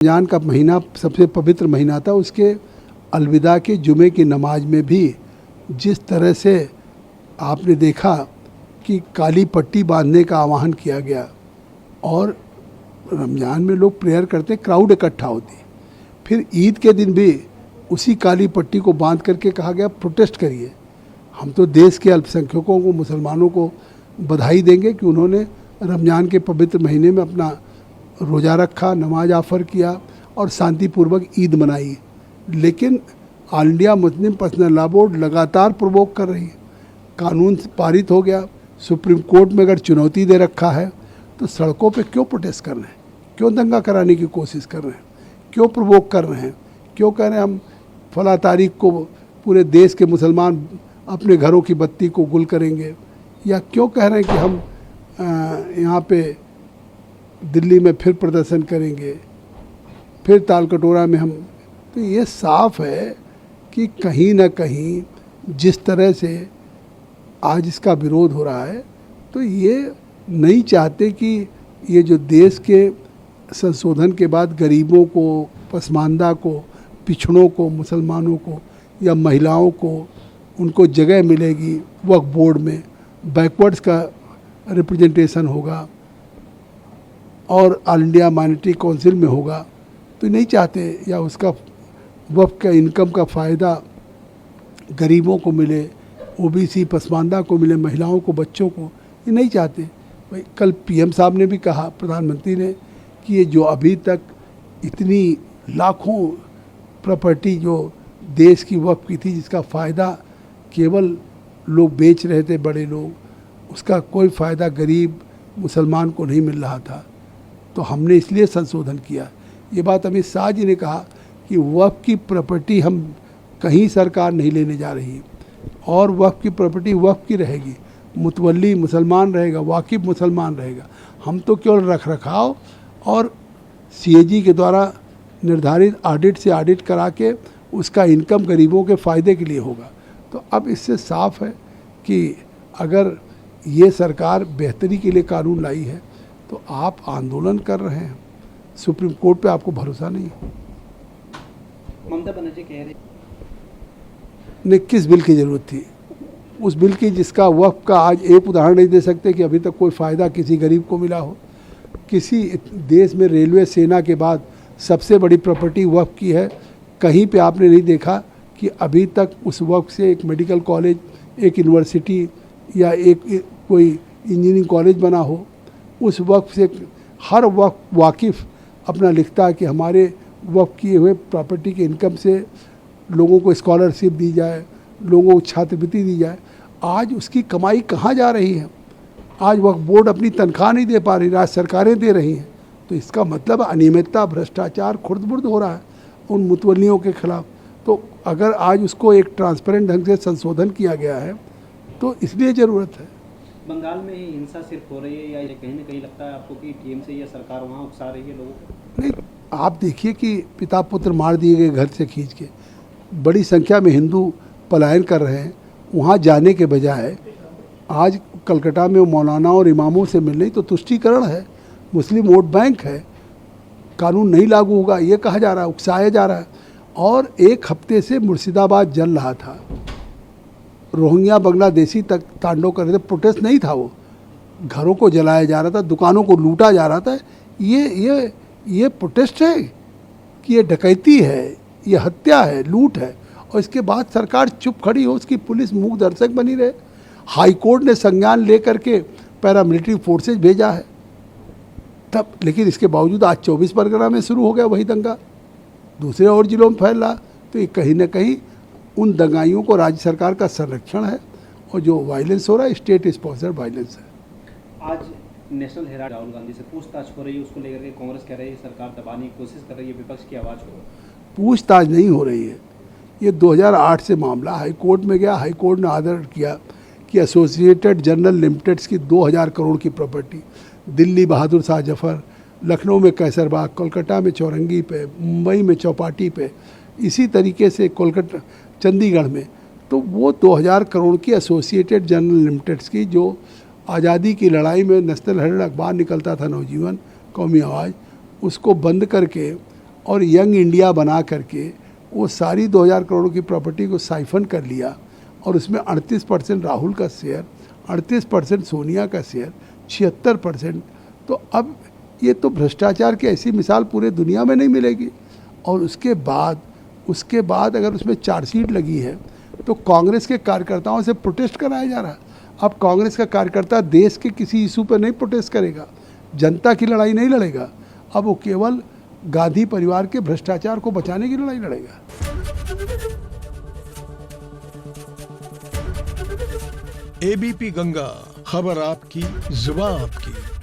रमज़ान का महीना सबसे पवित्र महीना था। उसके अलविदा के जुमे की नमाज में भी जिस तरह से आपने देखा कि काली पट्टी बांधने का आह्वान किया गया और रमज़ान में लोग प्रेयर करते, क्राउड इकट्ठा होती, फिर ईद के दिन भी उसी काली पट्टी को बांध करके कहा गया प्रोटेस्ट करिए। हम तो देश के अल्पसंख्यकों को, मुसलमानों को बधाई देंगे कि उन्होंने रमज़ान के पवित्र महीने में अपना रोज़ा रखा, नमाज आफर किया और शांतिपूर्वक ईद मनाई। लेकिन all India Muslim personal law board लगातार प्रोवोक कर रही है। कानून पारित हो गया, सुप्रीम कोर्ट में अगर चुनौती दे रखा है तो सड़कों पे क्यों प्रोटेस्ट कर रहे हैं, क्यों दंगा कराने की कोशिश कर रहे हैं, क्यों प्रोवोक कर रहे हैं, क्यों कह रहे हैं हम फला तारीख को पूरे देश के मुसलमान अपने घरों की बत्ती को गुल करेंगे, या क्यों कह रहे हैं कि हम यहाँ पे दिल्ली में फिर प्रदर्शन करेंगे, फिर ताल कटोरा में हम। तो ये साफ है कि कहीं ना कहीं जिस तरह से आज इसका विरोध हो रहा है, तो ये नहीं चाहते कि ये जो देश के संशोधन के बाद गरीबों को, पसमानदा को, पिछड़ों को, मुसलमानों को या महिलाओं को उनको जगह मिलेगी वक्फ बोर्ड में, बैकवर्ड्स का रिप्रेजेंटेशन होगा और ऑल इंडिया माइनॉरिटी काउंसिल में होगा, तो नहीं चाहते। या उसका वक्फ का इनकम का फ़ायदा गरीबों को मिले, ओबीसी पसमानदा को मिले, महिलाओं को, बच्चों को, ये नहीं चाहते। भाई कल पीएम साहब ने भी कहा, प्रधानमंत्री ने, कि ये जो अभी तक इतनी लाखों प्रॉपर्टी जो देश की वक्फ की थी, जिसका फ़ायदा केवल लोग बेच रहे थे, बड़े लोग, उसका कोई फ़ायदा गरीब मुसलमान को नहीं मिल रहा था, तो हमने इसलिए संशोधन किया। ये बात अमित शाह जी ने कहा कि वक्फ की प्रॉपर्टी हम कहीं सरकार नहीं लेने जा रही और वक्फ की प्रॉपर्टी वक्फ की रहेगी, मुतवल्ली मुसलमान रहेगा, वाकिफ मुसलमान रहेगा। हम तो केवल रख रखाव और सीएजी के द्वारा निर्धारित ऑडिट से ऑडिट करा के उसका इनकम गरीबों के फ़ायदे के लिए होगा। तो अब इससे साफ है कि अगर ये सरकार बेहतरी के लिए कानून लाई है तो आप आंदोलन कर रहे हैं, सुप्रीम कोर्ट पे आपको भरोसा नहीं है। ममता बनर्जी कह रही ने किस बिल की ज़रूरत थी? उस बिल की जिसका वक्फ का आज एक उदाहरण नहीं दे सकते कि अभी तक कोई फ़ायदा किसी गरीब को मिला हो। किसी देश में रेलवे सेना के बाद सबसे बड़ी प्रॉपर्टी वक्फ की है, कहीं पे आपने नहीं देखा कि अभी तक उस वक्फ से एक मेडिकल कॉलेज, एक यूनिवर्सिटी या एक कोई इंजीनियरिंग कॉलेज बना हो। उस वक्फ से हर वक्फ वाकिफ़ अपना लिखता है कि हमारे वक्फ किए हुए प्रॉपर्टी के इनकम से लोगों को स्कॉलरशिप दी जाए, लोगों को छात्रवृत्ति दी जाए। आज उसकी कमाई कहाँ जा रही है? आज वक्फ बोर्ड अपनी तनख्वाह नहीं दे पा रही, राज्य सरकारें दे रही हैं। तो इसका मतलब अनियमितता, भ्रष्टाचार खुर्द-बुर्द हो रहा है उन मुतवल्लियों के खिलाफ। तो अगर आज उसको एक ट्रांसपेरेंट ढंग से संशोधन किया गया है तो इसलिए ज़रूरत है। बंगाल में ही हिंसा सिर्फ हो रही है या ये कहीं ना कहीं लगता है आपको कि टीएमसी या सरकार वहाँ उकसा रही है लोगों को? नहीं, आप देखिए कि पिता पुत्र मार दिए गए घर से खींच के, बड़ी संख्या में हिंदू पलायन कर रहे हैं। वहाँ जाने के बजाय आज कलकत्ता में मौलाना और इमामों से मिल रही, तो तुष्टीकरण है, मुस्लिम वोट बैंक है, कानून नहीं लागू होगा ये कहा जा रहा है, उकसाया जा रहा है। और एक हफ्ते से मुर्शिदाबाद जल रहा था, रोहिंग्या बांग्लादेशी तक तांडव कर रहे थे, प्रोटेस्ट नहीं था, वो घरों को जलाया जा रहा था, दुकानों को लूटा जा रहा था। ये प्रोटेस्ट है कि ये डकैती है, ये हत्या है, लूट है? और इसके बाद सरकार चुप खड़ी हो, उसकी पुलिस मूक दर्शक बनी रहे। हाई कोर्ट ने संज्ञान लेकर के पैरामिलिट्री फोर्सेज भेजा है तब, लेकिन इसके बावजूद आज 24 परगना में शुरू हो गया वही दंगा, दूसरे और जिलों में फैल रहा। तो ये कहीं ना कहीं उन दंगाइयों को राज्य सरकार का संरक्षण है और जो वायलेंस हो रहा है स्टेट स्पॉन्सर्ड वायलेंस है। आज नेशनल हेराल्ड राहुल गांधी से पूछताछ हो रही है, उसको लेकर के कांग्रेस कह रही है सरकार दबाने की कोशिश कर रही है, विपक्ष की आवाज़ हो। पूछताछ नहीं हो रही है, ये 2008 से मामला हाई कोर्ट में गया। हाई कोर्ट ने आर्डर किया कि एसोसिएटेड जनरल लिमिटेड्स की 2000 करोड़ की प्रॉपर्टी, दिल्ली बहादुर शाह जफर, लखनऊ में कैसरबाग, कोलकाता में चौरंगी पे, मुंबई में चौपाटी पे, इसी तरीके से कोलकाता चंडीगढ़ में, तो वो 2000 करोड़ की एसोसिएटेड जनरल लिमिटेड्स की, जो आज़ादी की लड़ाई में नेशनल हेराल्ड अखबार निकलता था, नवजीवन, कौमी आवाज़, उसको बंद करके और यंग इंडिया बना करके वो सारी 2000 करोड़ की प्रॉपर्टी को साइफन कर लिया और उसमें 38% राहुल का शेयर, 38% सोनिया का शेयर, 76%। तो अब ये तो भ्रष्टाचार की ऐसी मिसाल पूरे दुनिया में नहीं मिलेगी। और उसके बाद अगर उसमें चार्जशीट लगी है तो कांग्रेस के कार्यकर्ताओं से प्रोटेस्ट कराया जा रहा है। अब कांग्रेस का कार्यकर्ता देश के किसी इशू पर नहीं प्रोटेस्ट करेगा, जनता की लड़ाई नहीं लड़ेगा, अब वो केवल गांधी परिवार के भ्रष्टाचार को बचाने की लड़ाई लड़ेगा। एबीपी गंगा, खबर आपकी, जुबान आपकी।